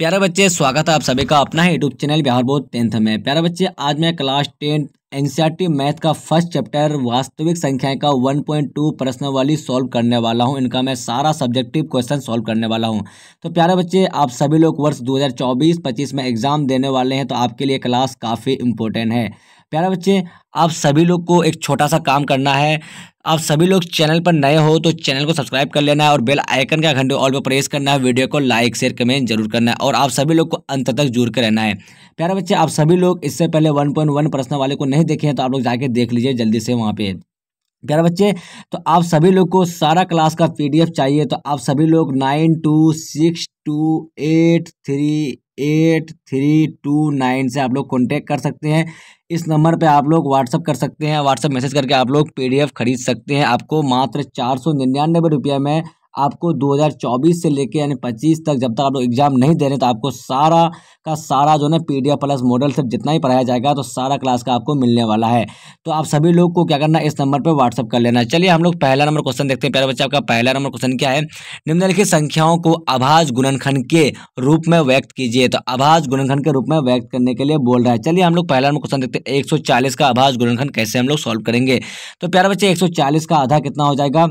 प्यारे बच्चे, स्वागत है आप सभी का अपना ही YouTube channel Bihar board 10th में। प्यारे बच्चे, आज मैं क्लास 10 एनसीईआरटी मैथ का फर्स्ट चैप्टर वास्तविक संख्याएं का 1.2 प्रश्नावली सॉल्व करने वाला हूं। इनका मैं सारा सब्जेक्टिव क्वेश्चन सॉल्व करने वाला हूं। तो प्यारे बच्चे, आप सभी लोग वर्ष 2024-25 में एग्जाम देने वाले हैं, तो आपके लिए क्लास काफ़ी इंपॉर्टेंट है। प्यारे बच्चे, आप सभी लोग को एक छोटा सा काम करना है। आप सभी लोग चैनल पर नए हो तो चैनल को सब्सक्राइब कर लेना है और बेल आइकन का घंटे ऑल पर प्रेस करना है। वीडियो को लाइक शेयर कमेंट जरूर करना है और आप सभी लोग को अंत तक जुड़ कर रहना है। प्यारे बच्चे, आप सभी लोग इससे पहले 1.1 प्रश्न वाले को नहीं देखे हैं तो आप लोग जाके देख लीजिए जल्दी से वहाँ पे। प्यारे बच्चे, तो आप सभी लोग को सारा क्लास का पीडीएफ चाहिए तो आप सभी लोग 9262838329 से आप लोग कांटेक्ट कर सकते हैं। इस नंबर पे आप लोग व्हाट्सअप कर सकते हैं। व्हाट्सअप मैसेज करके आप लोग पीडीएफ खरीद सकते हैं। आपको मात्र 499 रुपये में आपको 2024 से लेके यानी 25 तक, जब तक आप लोग एग्जाम नहीं दे रहे तो आपको सारा का सारा जो है पीडीएफ प्लस मॉडल से जितना ही पढ़ाया जाएगा तो सारा क्लास का आपको मिलने वाला है। तो आप सभी लोग को क्या करना है, इस नंबर पर व्हाट्सअप कर लेना है। चलिए हम लोग पहला नंबर क्वेश्चन देखते हैं। प्यारे बच्चे, आपका पहला नंबर क्वेश्चन क्या है? निम्नलिखित संख्याओं को अभाज्य गुणनखंड के रूप में व्यक्त कीजिए। तो अभाज्य गुणनखंड के रूप में व्यक्त करने के लिए बोल रहा है। चलिए हम लोग पहला नंबर क्वेश्चन देखते हैं। 140 का अभाज्य गुणनखंड कैसे हम लोग सॉल्व करेंगे? तो प्यारे बच्चे, 140 का आधा कितना हो जाएगा?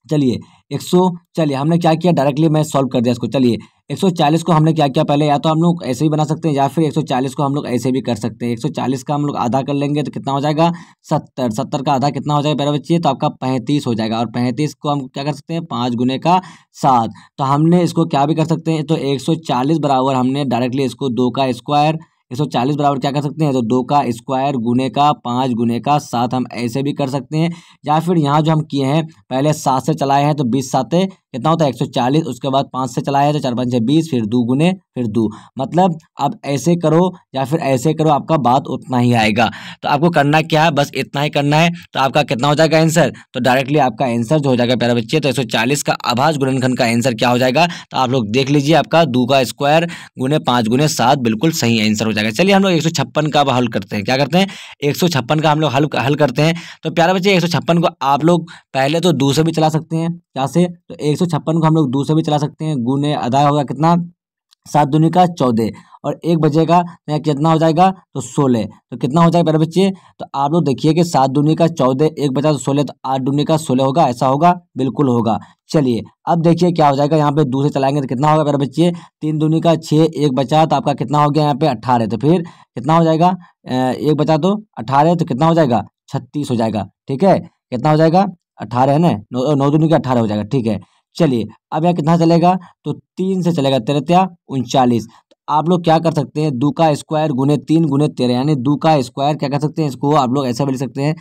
चलिए 100, चलिए हमने क्या किया, डायरेक्टली मैं सॉल्व कर दिया इसको। चलिए 140 को हमने क्या किया, पहले या तो हम लोग ऐसे भी बना सकते हैं या फिर 140 को हम लोग ऐसे भी कर सकते हैं। 140 का हम लोग आधा कर लेंगे तो कितना हो जाएगा? 70। 70 का आधा कितना हो जाएगा प्यारे बच्चे? तो आपका 35 हो जाएगा। और 35 को हम क्या कर सकते हैं? 5 गुने का 7। तो हमने इसको क्या भी कर सकते हैं, तो 140 बराबर हमने डायरेक्टली इसको 2 का स्क्वायर, 140 बराबर क्या कर सकते हैं, तो 2 का स्क्वायर गुने का 5 गुने का 7 हम ऐसे भी कर सकते हैं। या फिर यहाँ जो हम किए हैं, पहले 7 से चलाए हैं तो 20 साते कितना होता है 140, उसके बाद 5 से चलाए हैं तो 4 5 6 20, फिर 2 गुने फिर 2। मतलब आप ऐसे करो या फिर ऐसे करो, आपका बात उतना ही आएगा। तो आपको करना क्या है, बस इतना ही करना है। तो आपका कितना हो जाएगा आंसर? तो डायरेक्टली आपका आंसर जो हो जाएगा प्यारे बच्चे, तो 140 का अभाज्य गुणनखंड का आंसर क्या हो जाएगा? तो आप लोग देख लीजिए, आपका 2 का स्क्वायर गुने 5 गुने 7 बिल्कुल सही आंसर हो जाएगा। चलिए हम लोग 156 का हल करते हैं। क्या करते हैं? 156 का हम लोग हल करते हैं। तो प्यारे बच्चे, 156 को आप लोग पहले तो 2 से भी चला सकते हैं। क्या से? तो 156 को हम लोग 2 से भी चला सकते हैं। गुने आधा होगा कितना? 7 दूनी का 14 और 1 बचेगा तो यहाँ कितना हो जाएगा? तो 16। तो कितना हो जाएगा मेरे बच्चे? तो आप लोग देखिए कि 7 दूनी का 14, 1 बचा तो 16, तो 8 दूनी का 16 होगा। ऐसा होगा? बिल्कुल होगा। चलिए अब देखिए क्या हो जाएगा, यहाँ पे 2 से चलाएंगे तो कितना होगा मेरे बच्चे? 3 दूनी का 6, 1 बचा तो आपका कितना हो गया यहाँ पे? 18। तो फिर कितना हो जाएगा? 1 बचा तो 18, तो कितना हो जाएगा? 36 हो जाएगा। ठीक है, कितना हो जाएगा? 18 है ना, 9 दूनी का 18 हो जाएगा। ठीक है, चलिए अब यहाँ कितना चलेगा? तो 3 से चलेगा, 13 त्या 39। तो आप लोग क्या कर सकते हैं, 2 का स्क्वायर गुने 3 गुने 13, यानी 2 का स्क्वायर क्या कर सकते हैं, इसको आप लोग ऐसा भी लिख सकते हैं,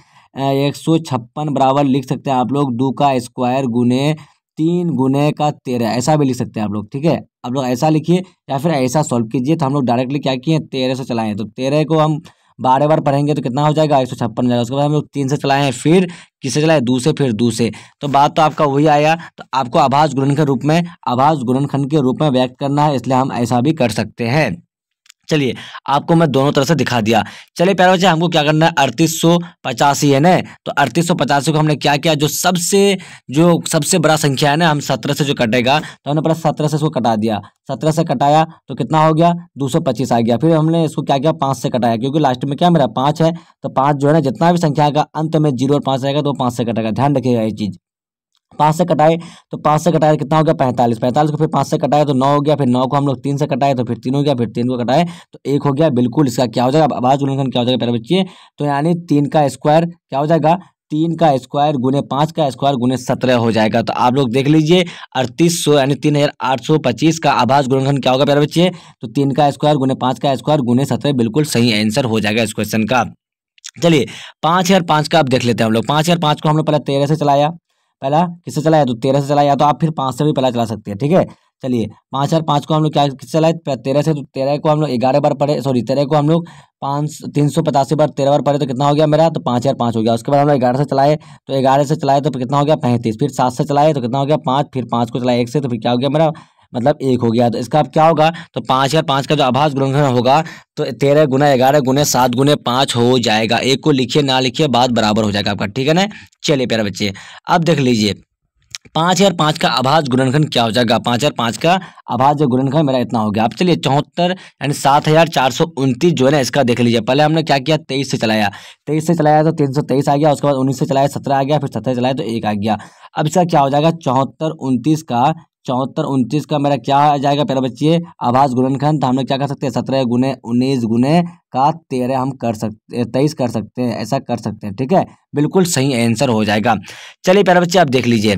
156 बराबर लिख सकते हैं आप लोग 2 का स्क्वायर गुने 3 गुने का 13, ऐसा भी लिख सकते हैं आप लोग। ठीक है, आप लोग ऐसा लिखिए या फिर ऐसा सॉल्व कीजिए। तो हम लोग डायरेक्टली क्या किए, 13 से चलाएं। तो 13 को हम 12 बार पढ़ेंगे तो कितना हो जाएगा? 156 हो जाएगा। उसके बाद हम लोग 3 से चलाए हैं, फिर किससे चलाए? 2 से, फिर 2 से। तो बात तो आपका वही आया। तो आपको अभाज्य गुणनखंड के रूप में, अभाज्य गुणनखंड के रूप में व्यक्त करना है, इसलिए हम ऐसा भी कर सकते हैं। चलिए आपको मैं दोनों तरह से दिखा दिया। चलिए प्यारे बच्चे, हमको क्या करना है, 3885 है ना। तो 3885 को हमने क्या किया, जो सबसे बड़ा संख्या है ना, हम 17 से जो कटेगा तो हमने पहले 17 से इसको कटा दिया। 17 से कटाया तो कितना हो गया? 225 आ गया। फिर हमने इसको क्या किया, 5 से कटाया, क्योंकि लास्ट में क्या मेरा 5 है। तो 5 जो है ना, जितना भी संख्या का अंत में 0 और 5 रहेगा तो 5 से कटेगा। ध्यान रखिएगा ये चीज़। 5 से कटाए तो 5 से कटाए कितना हो गया? 45। 45 को फिर 5 से कटाए तो 9 हो गया। फिर 9 को हम लोग 3 से कटाए तो फिर 3 हो गया। फिर 3 को कटाए तो 1 हो गया। बिल्कुल इसका क्या हो जाएगा, अभाज्य गुणनखंड क्या हो जाएगा प्यारे बच्चे? तो यानी 3 का स्क्वायर क्या हो जाएगा? 3 का स्क्वायर गुने 5 का स्क्वायर गुने 17 हो जाएगा। तो आप लोग देख लीजिए, 3800 यानी 3825 का अभाज्य गुणनखंड क्या होगा प्यारे बच्चे? तो 3 का स्क्वायर गुने 5 का स्क्वायर गुने 17 बिल्कुल सही आंसर हो जाएगा इस क्वेश्चन का। चलिए 5005 का अब देख लेते हैं हम लोग। 5005 को हम लोग पहले 13 से चलाया। पहला किससे चलाया? तो 13 से चलाया। तो आप फिर 5 से भी पहला चला सकते हैं। ठीक है, चलिए 5005 को हम लोग क्या किससे चलाए? 13 से। तो 13 को हम लोग 11 बार पढ़े, सॉरी 13 को हम लोग 385 बार 13 बार पढ़े तो कितना हो गया मेरा? तो 5005 हो गया। उसके बाद हम लोग 11 से चलाए, तो 11 से चलाए तो कितना हो गया? 35। फिर 7 से चलाए तो कितना हो गया? 5। फिर 5 को चलाए 1 से, तो फिर क्या हो गया मेरा? मतलब 1 हो गया। तो इसका अब क्या होगा? तो 5005 का जो अभाज्य गुणनखंड होगा तो 13 गुना 11 गुने 7 गुने 5 हो जाएगा। 1 को लिखिए ना लिखिए, बात बराबर हो जाएगा आपका। ठीक है ना। चलिए प्यारे बच्चे, अब देख लीजिए 5005 का अभाज्य गुणनखंड क्या हो जाएगा? 5005 का अभाज्य गुणनखंड मेरा इतना हो गया। अब चलिए 74 यानी 7429 जो है ना, इसका देख लीजिए। पहले हमने क्या किया, 23 से चलाया, 23 से चलाया तो 323 आ गया, उसके बाद 19 से चलाया 17 आ गया, फिर 17 चलाया तो 1 आ गया। अब इसका क्या हो जाएगा, 7429 का मेरा क्या आ जाएगा प्यारे बच्चे, आभाज्य गुणनखंड। तो हम लोग क्या कर सकते हैं, 17 गुने 19 गुने का 13 हम कर सकते, 23 कर सकते हैं, ऐसा कर सकते हैं। ठीक है, बिल्कुल सही आंसर हो जाएगा। चलिए प्यारे बच्चे आप देख लीजिए।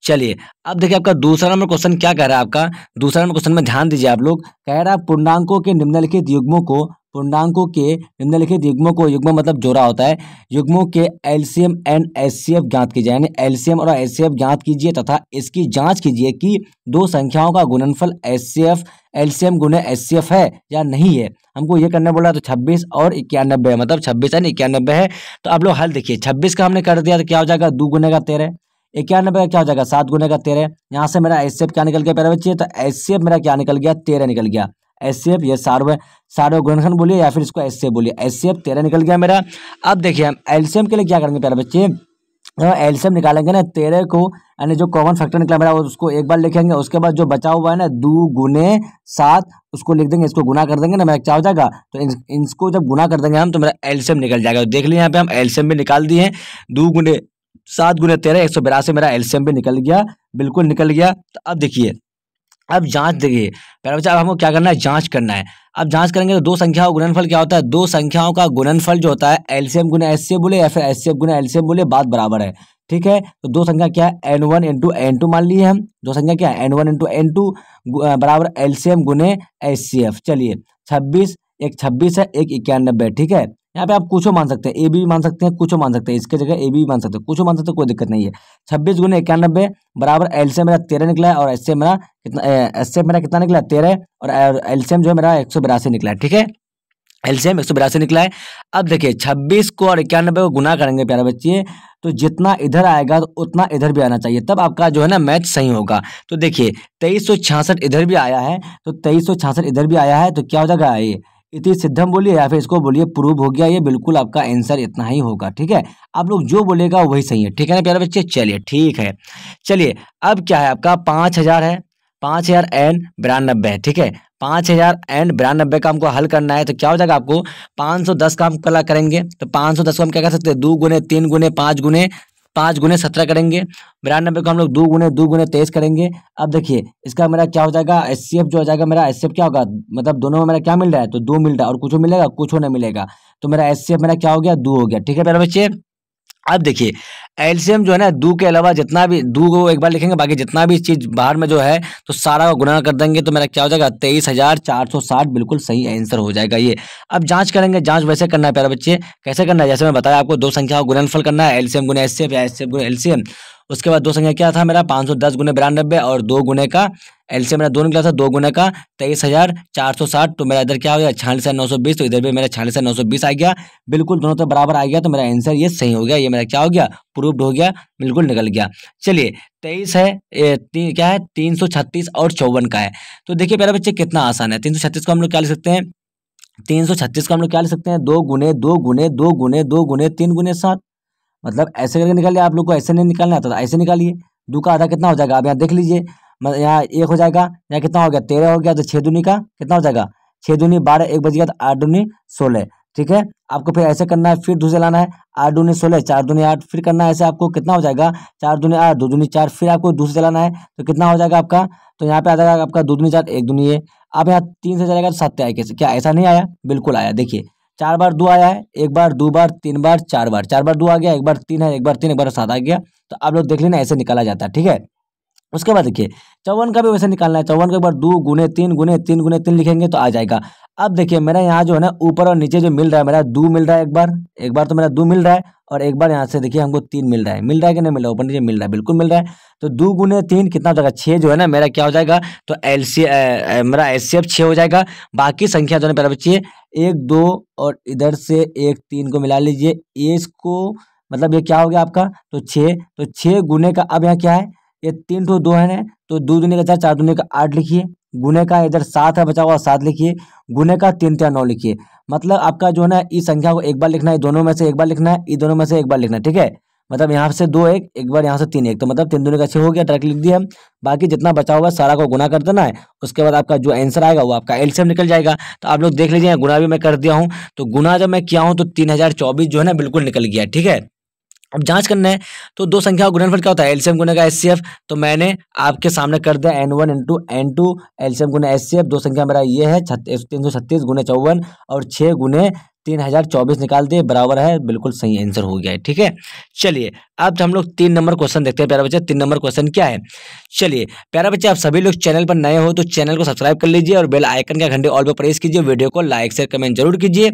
चलिए अब देखिए आपका दूसरा नंबर क्वेश्चन क्या कह रहा है। आपका दूसरा नंबर क्वेश्चन में ध्यान दीजिए आप लोग। कह रहा है पूर्णांकों के निम्नलिखित युग्मों को, पूर्णांकों के निम्नलिखित युग्मों को, युग्म मतलब जोड़ा होता है, युग्मों के एलसीएम एंड एचसीएफ ज्ञात कीजिए, यानी एलसीएम और एचसीएफ ज्ञात कीजिए तथा इसकी जांच कीजिए कि दो संख्याओं का गुणनफल एचसीएफ एलसीएम गुने एचसीएफ है या नहीं है। हमको ये करने बोला तो 26 और 91 मतलब 26 एंड 91 है। तो आप लोग हल देखिए, 26 का हमने कर दिया तो क्या हो जाएगा, 2 गुने का 13, 91 का क्या हो जाएगा, 7 गुने का 13। यहाँ से मेरा एचसीएफ क्या निकल गया प्यारे बच्चे, तो एचसीएफ मेरा क्या निकल गया, 13 निकल गया। एचसीएफ ये सार्वभौमिक गुणनखंड बोलिए या फिर इसको एचसीएफ बोलिए, एचसीएफ 13 निकल गया मेरा। अब देखिए हम एलसीएम के लिए क्या करेंगे प्यारे बच्चे, एलसीएम निकालेंगे ना 13 को, यानी जो कॉमन फैक्टर निकला मेरा उसको एक बार लिखेंगे, उसके बाद जो बचा हुआ है ना 2 गुने 7 उसको लिख देंगे, इसको गुना कर देंगे ना, मेरा क्या हो जाएगा, तो इनको जब गुना कर देंगे हम तो मेरा एलसीएम निकल जाएगा। तो देख लीजिए यहाँ पे हम एलसीएम भी निकाल दिए हैं, 2 गुने 7 गुने 13 182 मेरा एलसीएम भी निकल गया, बिल्कुल निकल गया। तो अब देखिए, अब जांच देखिए पहले बच्चा, अब हमको क्या करना है, जांच करना है। अब जांच करेंगे तो दो संख्याओं का गुणनफल क्या होता है, दो संख्याओं का गुणनफल जो होता है एलसीएम गुने एचसीएफ बोले या फिर एचसीएफ गुने एलसीएम बोले, बात बराबर है। ठीक है, तो दो संख्या क्या है, n1 इंटू n2 मान लिए हम, दो संख्या क्या है n1 इंटू n2 बराबर एलसीएम गुने एचसीएफ। चलिए 26, एक 26 है, एक 91। ठीक है, यहाँ पे आप कुछ मान सकते हैं, ए बी मान सकते हैं, कुछ मान सकते हैं, इसके जगह ए बी मान सकते हैं, कुछ मान सकते हैं, कोई दिक्कत नहीं है। 26 गुने 91 बराबर एलसीएम मेरा 13 निकला है और एचसीएफ मेरा कितना, एचसीएफ मेरा कितना निकला 13 और एलसीएम जो है मेरा 182 निकला है। ठीक है, एलसीएम 182 निकला है। अब देखिए 26 को और 91 को गुना करेंगे प्यारे बच्चे, तो जितना इधर आएगा तो उतना इधर भी आना चाहिए, तब आपका जो है ना मैथ सही होगा। तो देखिए 2366 इधर भी आया है, तो 2366 इधर भी आया है, तो क्या हो जाएगा, ये इति सिद्धम बोलिए या फिर इसको बोलिए प्रूव हो गया, ये बिल्कुल आपका आंसर इतना ही होगा। ठीक है, आप लोग जो बोलेगा वही सही है। ठीक है ना प्यारे बच्चे, चलिए ठीक है। चलिए अब क्या है आपका 5000 है, 5092 है। ठीक है, 5092 का हमको हल करना है, तो क्या हो जाएगा आपको 510 का हम कला करेंगे, तो 510 को हम क्या कर सकते हैं, 2 गुने 3 गुने 5 गुने 17 करेंगे। 92 को हम लोग 2 गुने 23 करेंगे। अब देखिए इसका मेरा क्या हो जाएगा, एचसीएफ जो हो जाएगा मेरा, एचसीएफ क्या होगा, मतलब दोनों में मेरा क्या मिल रहा है, तो 2 मिल रहा है और कुछ मिलेगा, कुछ नहीं मिलेगा, तो मेरा एचसीएफ मेरा क्या हो गया, 2 हो गया। ठीक है प्यारे बच्चे, अब देखिए एलसीएम जो है ना 2 के अलावा जितना भी 2 को एक बार लिखेंगे, बाकी जितना भी चीज बाहर में जो है तो सारा को गुणा कर देंगे, तो मेरा क्या हो जाएगा 23460, बिल्कुल सही आंसर हो जाएगा ये। अब जांच करेंगे, जांच वैसे करना है प्यारे बच्चे, कैसे करना है, जैसे मैं बताया आपको, दो संख्याओं का गुणनफल करना है, एलसीएम गुने एचसीएफ या एचसीएफ गुने एलसीएम। उसके बाद दो संख्या क्या था मेरा 510 गुने 92 और 2 गुने का एलसीएम मेरा 2 निकला था, 2 गुने का 23460, तो मेरा इधर क्या हो गया 46,920, तो इधर भी मेरा 46,920 आ गया, बिल्कुल दोनों तो बराबर आ गया, तो मेरा आंसर ये सही हो गया, ये मेरा क्या हो गया, प्रूव्ड हो गया, बिल्कुल निकल गया। चलिए 23 है, क्या है 336 और 54 का है। तो देखिए प्यारे बच्चे कितना आसान है, 336 को हम लोग क्या लिख सकते हैं, 336 को हम लोग क्या लिख सकते हैं, 2 गुने 2 गुने 2 गुने 2 गुने 3 गुने 7, मतलब ऐसे करके निकालिए। आप लोग को ऐसे नहीं निकालना आता तो ऐसे निकालिए। 2 का आधा कितना हो जाएगा, आप यहाँ देख लीजिए, यहाँ 1 हो जाएगा, यहाँ कितना हो गया 13 हो गया, तो 6 दूनी का कितना हो जाएगा, 6 दूनी 12, 1 बज गया तो 8 दूनी 16। ठीक है, आपको फिर ऐसे करना है, फिर दूसरे लाना है, 8 दूनी 16, 4 दूनी 8, फिर करना है ऐसे, आपको कितना हो जाएगा 4 दूनी 8, 2 दूनी 4, फिर आपको दूसरे चलाना है, तो कितना हो जाएगा आपका, तो यहाँ पे आ जाएगा आपका 2 दूनी 4, 1 दूनी ये। आप यहाँ 3 से चलेगा तो 7 आए, कैसे, क्या ऐसा नहीं आया, बिल्कुल आया। देखिए 4 बार 2 आया है, 1 बार 2 बार 3 बार 4 बार, 4 बार 2 आ गया, 1 बार 3 है, 1 बार 3, 1 बार 7 आ गया, तो आप लोग देख लेना ऐसे निकाला जाता है। ठीक है, उसके बाद देखिए 54 का भी वैसे निकालना है, 54 के एक बार 2 गुने 3 गुने 3 गुने 3 लिखेंगे तो आ जाएगा। अब देखिए मेरा यहाँ जो है ना ऊपर और नीचे जो मिल रहा है, मेरा 2 मिल रहा है, एक बार तो मेरा 2 मिल रहा है, और एक बार यहाँ से देखिए हमको 3 मिल रहा है, कि नहीं मिल रहा है, ऊपर नीचे मिल रहा है, बिल्कुल मिल रहा है। तो 2 गुने 3 कितना हो जाएगा 6 जो है ना मेरा क्या हो जाएगा, तो मेरा एचसीएफ 6 हो जाएगा। बाकी संख्या जो है मेरा बच्चे 1 2 और इधर से 1 3 को मिला लीजिए, ये इसको मतलब ये क्या हो गया आपका, तो 6, तो 6 गुने का, अब यहाँ क्या है, ये 3 तो 2 है ना, तो 2 दूनी का 4, 4 दूनी का 8 लिखिए, गुने का इधर 7 है बचा हुआ 7 लिखिए, गुने का 3 3 9 लिखिए। मतलब आपका जो है ना इस संख्या को एक बार लिखना है, दोनों में से एक बार लिखना है, दोनों में से एक बार लिखना है। ठीक है, मतलब यहाँ से 2 एक बार यहाँ से 3 1, तो मतलब 3 दूनी का 6 हो गया, डायरेक्ट लिख दिया हम। बाकी जितना बचा होगा सारा को गुना कर देना है, उसके बाद आपका जो आंसर आएगा वो आपका एलसीएम निकल जाएगा। तो आप लोग देख लीजिए, गुना भी मैं कर दिया हूँ। तो गुना जब मैं किया हूँ तो 3024 जो है ना बिल्कुल निकल गया, ठीक है। अब जांच करना है तो दो संख्या का गुणनफल क्या होता है, एलसीएम गुने का एचसीएफ। तो मैंने आपके सामने कर दिया n1 इंटू n2 एलसीएम गुने एचसीएफ। दो संख्या मेरा ये है 336 गुने 54 और 6 गुने 3024 निकाल दिए, बराबर है, बिल्कुल सही आंसर हो गया है, ठीक है। चलिए अब हम लोग 3 नंबर क्वेश्चन देखते हैं प्यारा बच्चा। 3 नंबर क्वेश्चन क्या है, चलिए प्यारा बच्चा, आप सभी लोग चैनल पर नए हो तो चैनल को सब्सक्राइब कर लीजिए और बेल आइकन का घंटे ऑल पर प्रेस कीजिए। वीडियो को लाइक शेयर कमेंट जरूर कीजिए।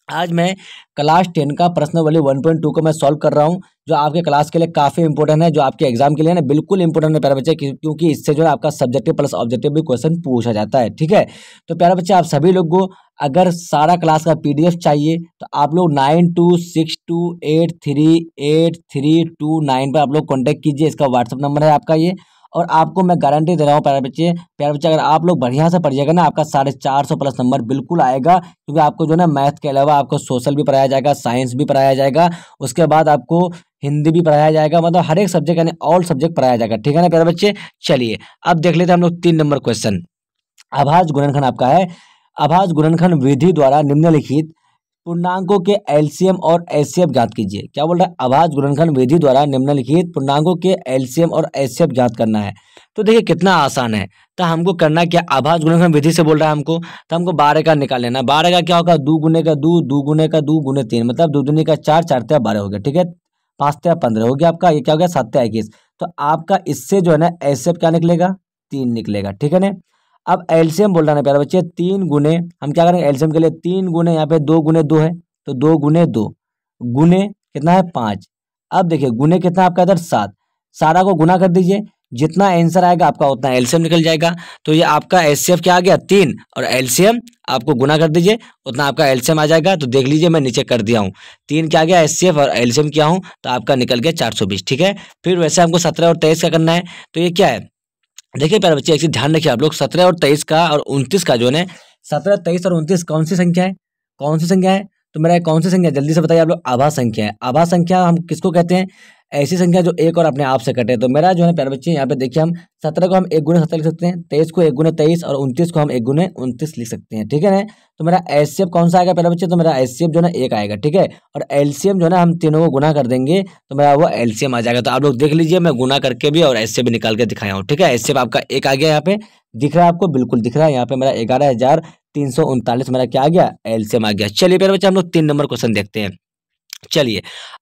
आज मैं क्लास 10 का प्रश्न वाली 1.2 को मैं सॉल्व कर रहा हूं, जो आपके क्लास के लिए काफ़ी इंपॉर्टेंट है, जो आपके एग्जाम के लिए ना बिल्कुल इंपॉर्टेंट है प्यारे बच्चे, क्योंकि इससे जो है आपका सब्जेक्टिव प्लस ऑब्जेक्टिव भी क्वेश्चन पूछा जाता है, ठीक है। तो प्यारे बच्चे, आप सभी लोग को अगर सारा क्लास का पीडीएफ चाहिए तो आप लोग 9262838329 पर आप लोग कॉन्टैक्ट कीजिए। इसका व्हाट्सअप नंबर है आपका ये। और आपको मैं गारंटी दे रहा हूँ प्यारे बच्चे, अगर आप लोग बढ़िया से पढ़िएगा ना, आपका 450 प्लस नंबर बिल्कुल आएगा। क्योंकि आपको जो है ना मैथ के अलावा आपको सोशल भी पढ़ाया जाएगा, साइंस भी पढ़ाया जाएगा, उसके बाद आपको हिंदी भी पढ़ाया जाएगा, मतलब हर एक सब्जेक्ट यानी ऑल सब्जेक्ट पढ़ाया जाएगा, ठीक है ना प्यारे बच्चे। चलिए अब देख लेते हैं हम लोग 3 नंबर क्वेश्चन। अभाज्य गुणनखंड आपका है। अभाज्य गुणनखंड विधि द्वारा निम्नलिखित पूर्णांकों के एलसीएम और एचसीएफ ज्ञात कीजिए। क्या बोल रहा है, अभाज्य गुणनखंड विधि द्वारा निम्नलिखित पूर्णांकों के एलसीएम और एचसीएफ ज्ञात करना है। तो देखिए कितना आसान है। तो हमको करना क्या, अभाज्य गुणनखंड विधि से बोल रहा है हमको, तो हमको 12 का निकाल लेना। 12 का क्या होगा, 2 गुने का 2, 2 गुने का 2 गुने 3, मतलब 2 दूनी का 4, 4 तिया 12 हो गया, ठीक है। 5 तिया 15 हो गया आपका, ये क्या हो गया 7 तिया 21। तो आपका इससे जो है ना एचसीएफ क्या निकलेगा, 3 निकलेगा, ठीक है ना। अब एलसीएम बोल रहा है प्यारे बच्चे, 3 गुने, हम क्या करेंगे एलसीएम के लिए 3 गुने, यहाँ पे 2 गुने 2 है तो 2 गुने 2 गुने कितना है 5। अब देखिए गुने कितना आपका इधर 7, सारा को गुना कर दीजिए, जितना आंसर आएगा आपका उतना एलसीएम निकल जाएगा। तो ये आपका एचसीएफ क्या आ गया 3 और एलसीएम आपको गुना कर दीजिए, उतना आपका एलसीएम आ जाएगा। तो देख लीजिए मैं नीचे कर दिया हूँ, 3 क्या आ गया एचसीएफ और एलसीएम किया हूँ तो आपका निकल गया 420, ठीक है। फिर वैसे हमको 17 और 23 का करना है। तो ये क्या है, देखिए प्यारे बच्चे एक चीज ध्यान रखिए आप लोग, 17 और 23 का और 29 का जो है 17, 23 और 29 कौन सी संख्या है, कौन सी संख्या है। तो मेरा कौन सी संख्या, जल्दी से बताइए आप लोग। आभा संख्या है। आभा संख्या हम किसको कहते हैं, ऐसी संख्या जो एक और अपने आप से कटे। तो मेरा जो है प्यारे बच्चे यहाँ पे देखिए, हम 17 को हम 1 गुने 17 लिख सकते हैं, 23 को 1 गुने 23 और 29 को हम 1 गुने 29 लिख सकते हैं, ठीक है ना। तो मेरा एचसीएफ कौन सा आएगा प्यारे बच्चे, तो मेरा एचसीएफ जो है 1 आएगा, ठीक है। और एलसीएम जो है ना हम तीनों को गुना कर देंगे तो मेरा वो एलसीएम आ जाएगा। तो आप लोग देख लीजिए, मैं गुना करके भी और एचसीएफ भी निकाल के दिखाया हूँ, ठीक है। एचसीएफ आपका 1 आ गया, यहाँ पे दिख रहा है आपको, बिल्कुल दिख रहा है। यहाँ पे मेरा 11,339 मेरा क्या आ गया, एलसीएम आ गया। चलिए प्यारे बच्चे हम लोग 3 नंबर क्वेश्चन देखते हैं। चलिए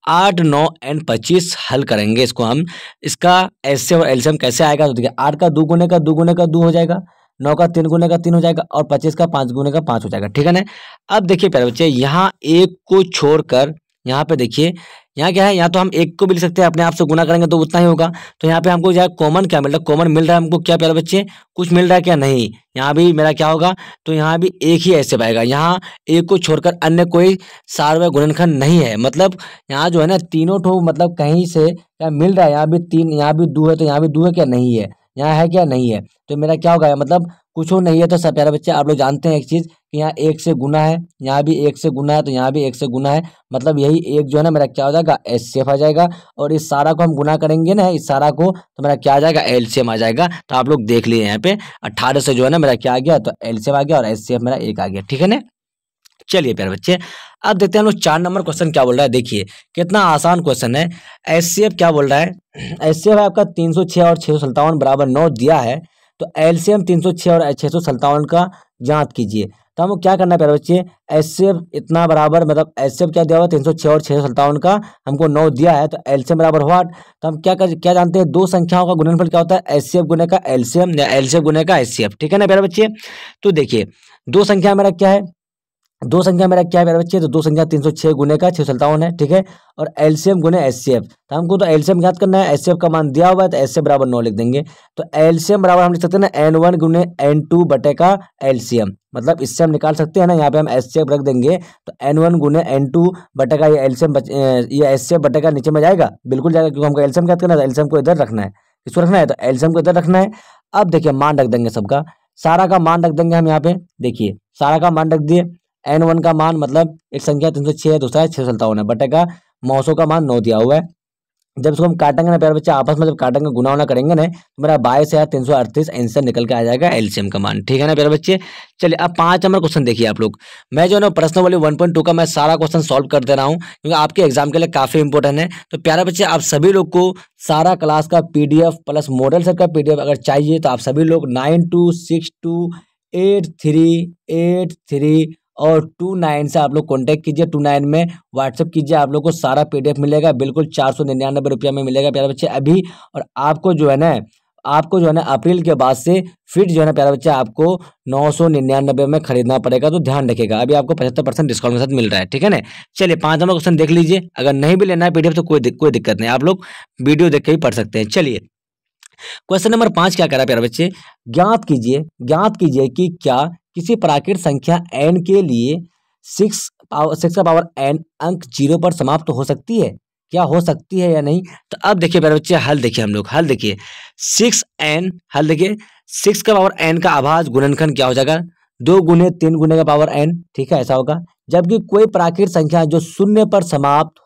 8, 9 एंड 25 हल करेंगे इसको हम। इसका एचसीएफ और एलसीएम कैसे आएगा, तो देखिए 8 का 2 गुने का 2 गुने का 2 हो जाएगा, 9 का 3 गुने का 3 हो जाएगा और 25 का 5 गुने का 5 हो जाएगा, ठीक है ना। अब देखिए प्यारे बच्चे, यहाँ एक को छोड़कर यहाँ पे देखिए, यहाँ क्या है, यहाँ तो हम एक को भी लिख सकते हैं, अपने आप से गुना करेंगे तो उतना ही होगा। तो यहाँ पे हमको जो है कॉमन क्या मिल रहा है, कॉमन मिल रहा है हमको क्या प्यारे बच्चे, कुछ मिल रहा है क्या, नहीं। यहाँ भी मेरा क्या होगा, तो यहाँ भी एक ही ऐसे पाएगा, यहाँ एक को छोड़कर अन्य कोई सार्वय गुणनखंड नहीं है। मतलब यहाँ जो है ना तीनों ठो मतलब कहीं से क्या मिल रहा है, यहाँ भी 3, यहाँ भी 2 है तो यहाँ भी 2 है क्या, नहीं है, यहाँ है क्या, नहीं है। तो मेरा क्या होगा, मतलब कुछ हो नहीं है। तो सब प्यारे बच्चे आप लोग जानते हैं एक चीज़ कि यहाँ 1 से गुना है, यहाँ भी 1 से गुना है, तो यहाँ भी 1 से गुना है, मतलब यही एक जो है ना मेरा क्या हो जाएगा, एचसीएफ आ जाएगा। और इस सारा को हम गुना करेंगे ना, इस सारा को, तो मेरा क्या आ जाएगा, एलसीएम आ जाएगा। तो आप लोग देख लिए यहाँ पे 18 से जो है ना मेरा क्या आ गया, तो एलसीएम आ गया और एचसीएफ मेरा 1 आ गया, ठीक है ना। चलिए प्यारे बच्चे अब देखते हैं हम लोग 4 नंबर क्वेश्चन क्या बोल रहा है। देखिए कितना आसान क्वेश्चन है। एचसीएफ क्या बोल रहा है, एचसीएफ आपका 306 और 657 बराबर 9 दिया है। तो एलसीएम 306 और 657 का ज्ञात कीजिए। तो हमको क्या करना है प्यारे बच्चे, एचसीएफ इतना बराबर, मतलब एचसीएफ क्या दिया हुआ 306 और 657 का हमको 9 दिया है, तो एलसीएम बराबर व्हाट। तो हम क्या जानते हैं, दो संख्याओं का गुणनफल क्या होता है, एचसीएफ गुने का एलसीएम या एलसीएफ गुने का एचसीएफ, ठीक है ना प्यारे बच्चे। तो देखिए दो संख्या मेरा क्या है, दो संख्या मेरा क्या है प्यारे बच्चे, तो दो संख्या 306 गुने का 657 है, ठीक है। और एलसीएम गुने एचसीएफ, तो हमको तो एलसीएम ज्ञात करना है, एचसीएफ का मान दिया हुआ है तो एचसीएफ बराबर 9 लिख देंगे। तो एलसीएम बराबर हम लिख सकते हैं ना n1 गुने n2 बटे का एलसीएम, मतलब इससे हम निकाल सकते हैं ना, यहाँ पे हम एचसीएफ रख देंगे तो n1 गुने n2 बटे का ये एलसीएम ये एचसीएफ बटे का नीचे में जाएगा, बिल्कुल जाएगा, क्योंकि हमको एलसीएम ज्ञात करना है, एलसीएम को इधर रखना है, किसको रखना है, तो एलसीएम को इधर रखना है। अब देखिए मान रख देंगे सबका, सारा का मान रख देंगे हम यहाँ पे, देखिए सारा का मान रख दिए। n1 का मान मतलब एक संख्या 306 है, दूसरा है 657 है, बटे का मौसों का मान 9 दिया हुआ है, जब इसको हम काटेंगे ना प्यारे बच्चे, आपस में जब काटेंगे, गुना होना करेंगे ना, तो मेरा 22 या 338 आंसर निकल के आ जाएगा एलसीएम का मान। ठीक है ना प्यारे बच्चे। चलिए अब 5 नंबर क्वेश्चन देखिए आप लोग। मैं जो है ना प्रश्न वाली 1.2 का मैं सारा क्वेश्चन सॉल्व कर दे रहा हूँ, क्योंकि आपके एग्जाम के लिए काफी इंपॉर्टेंट है। तो प्यारे बच्चे आप सभी लोग को सारा क्लास का पीडीएफ प्लस मॉडल सेट का पीडीएफ अगर चाहिए तो आप सभी लोग 92628383 और 29 से आप लोग कांटेक्ट कीजिए। 29 में व्हाट्सएप कीजिए, आप लोग को सारा पीडीएफ मिलेगा, बिल्कुल 499 रुपया में मिलेगा प्यारे बच्चे अभी। और आपको जो है ना अप्रैल के बाद से फिर जो है ना प्यारे बच्चे आपको 999 में खरीदना पड़ेगा। तो ध्यान रखिएगा, अभी आपको 75% डिस्काउंट के साथ मिल रहा है। ठीक है ना। चलिए 5 नंबर क्वेश्चन देख लीजिए। अगर नहीं भी लेना है पीडीएफ तो कोई दिक्कत नहीं, आप लोग वीडियो देख के ही पढ़ सकते हैं। चलिए क्वेश्चन नंबर 5 क्या कह रहा है प्यारे बच्चे, ज्ञात कीजिए कि क्या किसी प्राकृत संख्या n के लिए 6 का पावर n अंक 0 पर समाप्त हो सकती है, क्या हो सकती है या नहीं। तो अब देखिए प्यारे बच्चे हल देखिए, हम लोग हल देखिए 6n, हल देखिए 6 का पावर n का आभाज्य गुणनखंड क्या हो जाएगा, 2 गुने 3 गुने का पावर n। ठीक है, ऐसा होगा। जबकि कोई प्राकृत संख्या जो शून्य पर समाप्त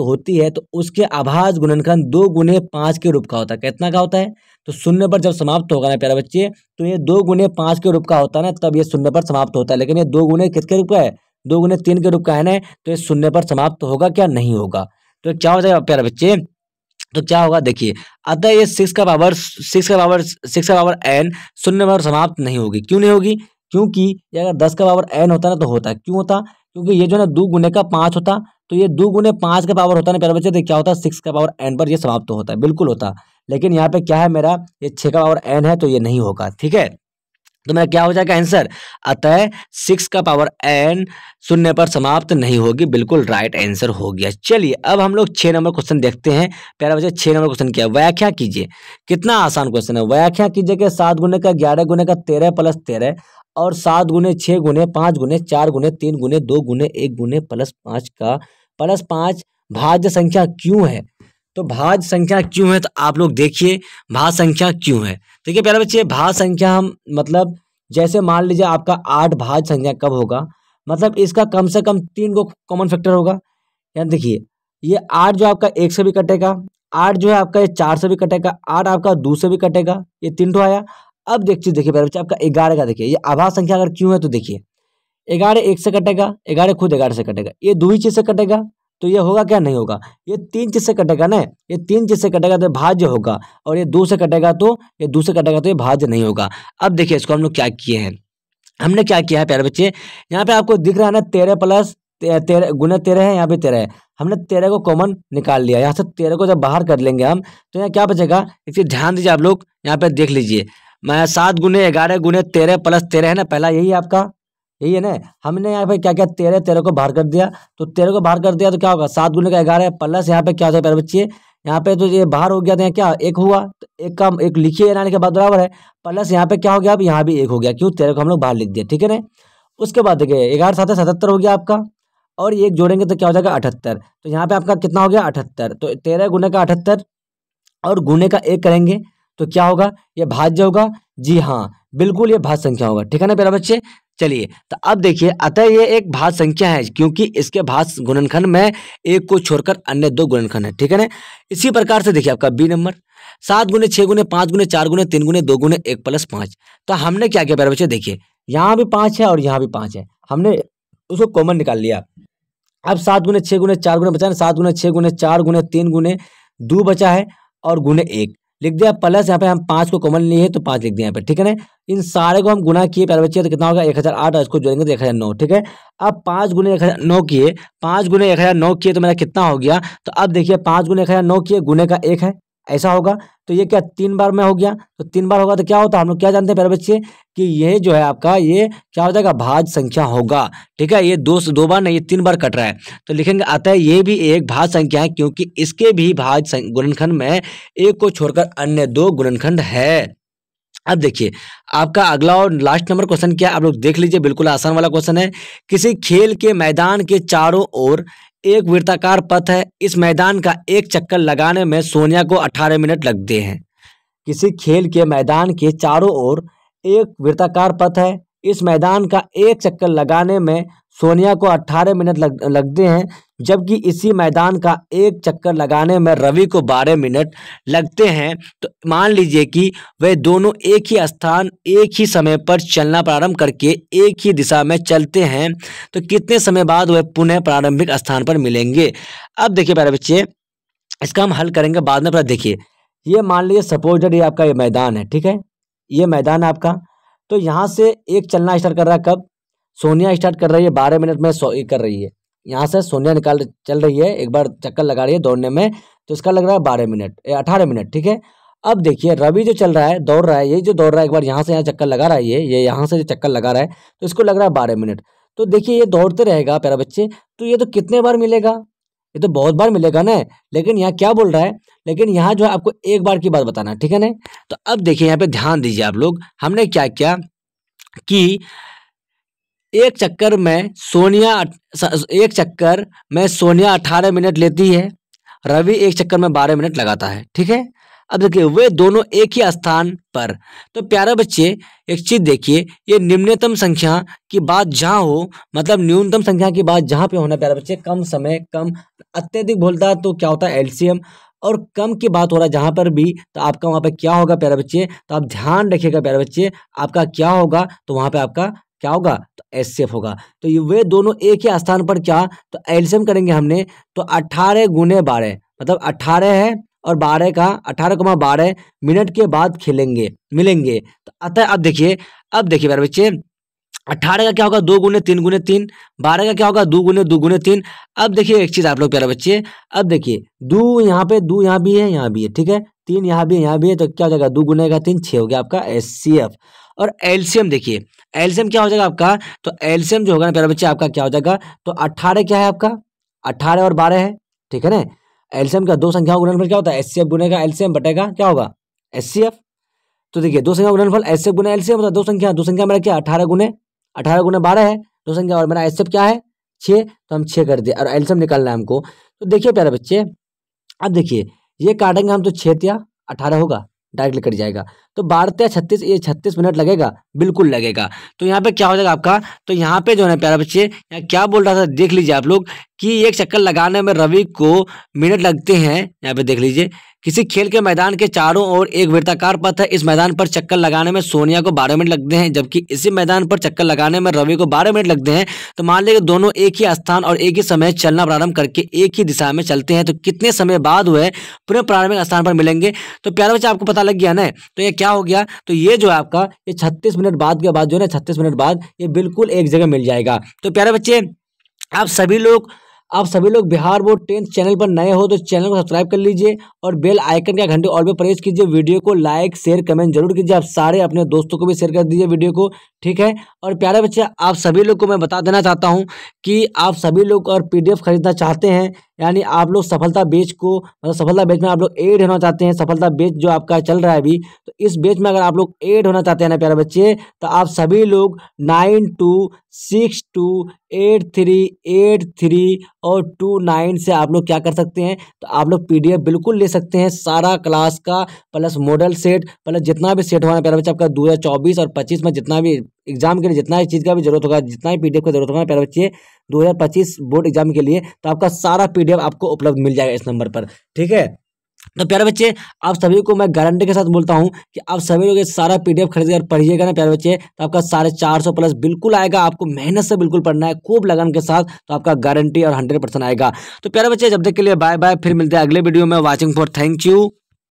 होती है, तो उसके आभाज्य गुणनखंड 2 गुने 5 के रूप का होता है। कितना का होता है, तो शून्य पर जब समाप्त होगा ना प्यारे बच्चे, तो ये 2 गुने 5 के रूप का होता है ना, तब ये शून्य पर समाप्त होता है। लेकिन ये 2 गुने किसके रूप का है, 2 गुने 3 के रूप का है ना, तो ये शून्य पर समाप्त होगा क्या, नहीं होगा। तो क्या हो जाएगा प्यारे बच्चे, तो क्या होगा देखिए, अतः ये 6 का पावर n शून्य पर समाप्त नहीं होगी। क्यों नहीं होगी, क्योंकि ये अगर 10 का पावर n होता ना तो होता। क्यों होता, क्योंकि ये जो है ना 2 गुने का 5 होता, तो ये 2 गुने 5 का पावर होता ना प्यारे बच्चे, तो क्या होता, 6 का पावर n पर ये समाप्त होता है, बिल्कुल होता। लेकिन यहाँ पे क्या है मेरा, ये 6 का पावर n है, तो ये नहीं होगा। ठीक है, तो मेरा क्या हो जाएगा आंसर, अतः 6 का पावर n शून्य पर समाप्त नहीं होगी, बिल्कुल राइट आंसर हो गया। चलिए अब हम लोग 6 नंबर क्वेश्चन देखते हैं प्यारे बच्चे। 6 नंबर क्वेश्चन क्या है, व्याख्या कीजिए। कितना आसान क्वेश्चन है, व्याख्या कीजिए कि 7 गुने का 11 गुने का 13 प्लस 13 और 7 गुने 6 गुने 5 गुने 4 गुने 3 गुने 2 गुने 1 गुने प्लस 5 का प्लस 5 भाज्य संख्या क्यों है। तो भाज्य संख्या क्यों है, तो आप लोग देखिए भाज्य संख्या क्यों है। देखिए प्यारे बच्चे, भाज्य संख्या हम मतलब जैसे मान लीजिए आपका 8 भाज्य संख्या कब होगा, मतलब इसका कम से कम 3 को कॉमन फैक्टर होगा। यानी देखिए ये 8 जो आपका 1 से भी कटेगा, 8 जो है आपका ये 4 से भी कटेगा, 8 आपका 2 से भी कटेगा, ये 3 तो आया। अब देखिए प्यारे बच्चे आपका 11 का देखिए, ये आभाज्य संख्या अगर क्यों है तो देखिए 11 1 से कटेगा, 11 खुद 11 से कटेगा, ये 2 ही चीज से कटेगा, तो ये होगा क्या, नहीं होगा। ये 3 चीज से कटेगा ना, ये 3 चीज से कटेगा तो भाज्य होगा, और ये 2 से कटेगा तो ये भाज्य नहीं होगा। अब देखिए इसको हम लोग क्या किए हैं, हमने क्या किया है प्यारे बच्चे, यहाँ पे आपको दिख रहा है ना 13 प्लस 13 गुना 13 है, यहाँ पे 13 है, हमने 13 को कॉमन निकाल लिया। यहाँ से 13 को जब बाहर कर लेंगे हम, तो यहाँ क्या बचेगा, इसलिए ध्यान दीजिए आप लोग, यहाँ पे देख लीजिए, मैं 7 गुने 11 गुने 13 प्लस 13 है ना, पहला यही है आपका, यही है ना। हमने यहाँ पे क्या किया, 13 को बाहर कर दिया, तो 13 को बाहर कर दिया तो क्या होगा, 7 गुने का 11 प्लस यहाँ पे क्या होता है प्यारे बच्चे, यहाँ पे तो ये बाहर हो गया, तो यहाँ क्या 1 हुआ, तो 1 का 1 लिखिए ना के बाद बराबर है, प्लस यहाँ पे क्या हो गया, अब यहाँ भी 1 हो गया, क्यों 13 को हम लोग बाहर लिख दिया। ठीक है ना। उसके बाद देखिए 11 7 77 हो गया आपका, और 1 जोड़ेंगे तो क्या हो जाएगा 78, तो यहाँ पे आपका कितना हो गया 78, तो 13 गुने का 78 और गुने का 1 करेंगे तो क्या होगा, ये भाज्य होगा। जी हाँ, बिल्कुल ये भाज्य संख्या होगा। ठीक है ना प्यारे बच्चे। चलिए तो अब देखिए, अतः ये एक भाज्य संख्या है क्योंकि इसके भाज्य गुणनखंड में एक को छोड़कर अन्य 2 गुणनखंड है। ठीक है ना। इसी प्रकार से देखिए आपका बी नंबर 7 गुने 6 गुने 5 गुने 4 गुने 3 गुने 2 गुने 1 प्लस 5। तो हमने क्या किया प्यारे बच्चे, देखिए यहाँ भी 5 है और यहाँ भी 5 है, हमने उसको कॉमन निकाल लिया। अब 7 गुने 6 गुने 4 गुने बचा है, 7 गुने 6 गुने 4 गुने 3 गुने 2 बचा है और गुने 1 लिख दिया, प्लस यहाँ पे हम 5 को कॉमन लिए तो 5 लिख दिया यहाँ पे। ठीक है ना। इन सारे को हम गुना किए प्यारे बच्चे तो कितना होगा 1008, और इसको जोड़ेंगे तो 1009। ठीक है। अब 5 गुने 1009 किए, 5 गुने 1009 किए तो मेरा कितना हो गया, तो अब देखिए 5 गुने 1009 किए, गुने का 1 है, ऐसा होगा। तो ये क्या 3 बार में हो गया, तो 3 बार होगा तो क्या होता है, हम लोग क्या जानते हैं प्यारे बच्चे कि ये जो है आपका ये क्या हो जाएगा, भाज्य संख्या होगा। ठीक है। ये 2 बार नहीं, ये 3 बार कट रहा है, तो लिखेंगे अतः ये भी एक भाज्य संख्या है क्योंकि इसके भी भाज्य गुणनखंड में एक को छोड़कर अन्य 2 गुणनखंड है। अब देखिए आपका अगला और लास्ट नंबर क्वेश्चन क्या है, आप लोग देख लीजिए, बिल्कुल आसान वाला क्वेश्चन है। किसी खेल के मैदान के चारों ओर एक वृत्ताकार पथ है, इस मैदान का एक चक्कर लगाने में सोनिया को 18 मिनट लगते हैं। किसी खेल के मैदान के चारों ओर एक वृत्ताकार पथ है, इस मैदान का एक चक्कर लगाने में सोनिया को 18 मिनट लगते हैं, जबकि इसी मैदान का एक चक्कर लगाने में रवि को 12 मिनट लगते हैं। तो मान लीजिए कि वे दोनों एक ही स्थान एक ही समय पर चलना प्रारंभ करके एक ही दिशा में चलते हैं, तो कितने समय बाद वे पुनः प्रारंभिक स्थान पर मिलेंगे। अब देखिए प्यारे बच्चे, इसका हम हल करेंगे बाद में। पर देखिए, ये मान लीजिए सपोज ये आपका ये मैदान है, ठीक है, ये मैदान है आपका। तो यहाँ से एक चलना स्टार्ट कर रहा है, कब? सोनिया स्टार्ट कर रही है 12 मिनट में कर रही है। यहाँ से सोनिया चल रही है, एक बार चक्कर लगा रही है दौड़ने में, तो इसका लग रहा है 12 मिनट 18 मिनट, ठीक है। अब देखिए रवि जो चल रहा है, दौड़ रहा है, ये जो दौड़ रहा है, एक बार यहाँ से यहाँ चक्कर लगा रहा है, ये यहाँ से जो चक्कर लगा रहा है, तो इसको लग रहा है 12 मिनट। तो देखिए ये दौड़ते रहेगा प्यारे बच्चे, तो ये तो कितने बार मिलेगा? ये तो बहुत बार मिलेगा ना। लेकिन यहाँ क्या बोल रहा है, लेकिन यहाँ जो है आपको एक बार की बात बताना है, ठीक है ना। तो अब देखिए यहाँ पे ध्यान दीजिए आप लोग, हमने क्या किया कि एक चक्कर में सोनिया 18 मिनट लेती है, रवि एक चक्कर में 12 मिनट लगाता है, ठीक है। अब देखिए वे दोनों एक ही स्थान पर। तो प्यारे बच्चे एक चीज देखिए, ये निम्नतम संख्या की बात जहाँ हो, मतलब न्यूनतम संख्या की बात जहाँ पे होना प्यारे बच्चे, कम समय कम, अत्यधिक बोलता है तो क्या होता है एलसीएम, और कम की बात हो रहा है जहाँ पर भी, तो आपका वहाँ पे क्या होगा प्यारे बच्चे, तो आप ध्यान रखिएगा प्यारे बच्चे, आपका क्या होगा, तो वहाँ पे आपका क्या होगा, तो एचसीएफ होगा। तो ये वे दोनों एक ही स्थान पर क्या, तो एलसीएम करेंगे हमने, तो 18 गुने 12, मतलब 18 है और 12 का 18,12 मिनट के बाद मिलेंगे। तो अतः अब देखिए प्यारे बच्चे, 18 का क्या होगा 2 गुने 3 गुने 3, 12 का क्या होगा 2 गुने 2 गुने 3। अब देखिए एक चीज आप लोग प्यारे बच्चे, अब देखिए दो यहाँ पे, दो यहाँ भी है, यहाँ भी है, ठीक है, 3 यहाँ भी है, यहाँ भी है, तो क्या हो जाएगा 2 गुने का 3 6 हो गया आपका एचसीएफ। और एलसीएम देखिए, एलसीएम क्या हो जाएगा आपका, तो एलसीएम जो होगा ना प्यारे बच्चे आपका क्या हो जाएगा, तो 18 क्या है आपका, 18 और 12 है, ठीक है ना। एलसीएम का दो संख्याओं का गुणनफल क्या होता है, एचसीएफ गुनेगा एलसीएम बटेगा क्या होगा, एचसीएफ। तो देखिए दो संख्या गुणनफल एचसीएफ गुने एलसीएम होता है, दो संख्या मेरा क्या 18 गुने 12 है, दो संख्या, और मेरा एचसीएफ क्या है 6, तो हम 6 कर दिया, और एलसीएम निकालना है हमको। तो देखिए प्यारे बच्चे, अब देखिए ये काटेंगे हम तो 6 या 18 होगा, डायरेक्टली कट जाएगा। तो 12 या 36, ये 36 मिनट लगेगा, बिल्कुल लगेगा। तो यहाँ पे क्या हो जाएगा आपका, तो यहाँ पे जो है प्यारे बच्चे, यहाँ क्या बोल रहा था देख लीजिए आप लोग, कि एक चक्कर लगाने में रवि को मिनट लगते हैं। यहाँ पे देख लीजिए, किसी खेल के मैदान के चारों ओर एक वृत्ताकार पथ है, इस मैदान पर चक्कर लगाने में सोनिया को 12 मिनट लगते हैं, जबकि इसी मैदान पर चक्कर लगाने में रवि को 12 मिनट लगते हैं। तो मान लीजिए दोनों एक ही स्थान और एक ही समय चलना प्रारंभ करके एक ही दिशा में चलते हैं, तो कितने समय बाद वह पुनः प्रारंभिक स्थान पर मिलेंगे। तो प्यारे बच्चे आपको पता लग गया ना, तो ये क्या हो गया, तो ये जो है आपका ये 36 मिनट बाद के बाद जो है 36 मिनट बाद ये बिल्कुल एक जगह मिल जाएगा। तो प्यारे बच्चे आप सभी लोग बिहार बोर्ड 10th चैनल पर नए हो तो चैनल को सब्सक्राइब कर लीजिए और बेल आइकन का घंटे ऑल पे प्रेस कीजिए। वीडियो को लाइक शेयर कमेंट जरूर कीजिए, आप सारे अपने दोस्तों को भी शेयर कर दीजिए वीडियो को, ठीक है। और प्यारे बच्चे आप सभी लोग को मैं बता देना चाहता हूं कि आप सभी लोग और पीडीएफ खरीदना चाहते हैं, यानी आप लोग सफलता बैच को, मतलब सफलता बैच में आप लोग ऐड होना चाहते हैं, सफलता बैच जो आपका चल रहा है अभी, तो इस बैच में अगर आप लोग ऐड होना चाहते हैं ना प्यारे बच्चे, तो आप सभी लोग 92628383 और 29 से आप लोग क्या कर सकते हैं, तो आप लोग पीडीएफ बिल्कुल ले सकते हैं, सारा क्लास का प्लस मॉडल सेट प्लस जितना भी सेट होगा प्यारे बच्चे आपका 2024 और 25 में जितना भी एग्जाम के लिए जितना भी चीज़ का भी जरूरत होगा, जितना भी पीडीएफ का जरूरत होगा प्यारे बच्चे 2025 बोर्ड एग्जाम के लिए, तो आपका सारा पीडीएफ आपको उपलब्ध मिल जाएगा इस नंबर पर, ठीक है। तो प्यारे बच्चे आप सभी को मैं गारंटी के साथ बोलता हूं कि आप सभी लोग ये सारा पीडीएफ खरीदकर पढ़िएगा ना प्यारे बच्चे, तो आपका 450 प्लस बिल्कुल आएगा। आपको मेहनत से बिल्कुल पढ़ना है, खूब लगन के साथ, तो आपका गारंटी और 100% आएगा। तो प्यारे बच्चे जब तक के लिए बाय बाय, फिर मिलते हैं अगले वीडियो में। Watching for, thank you.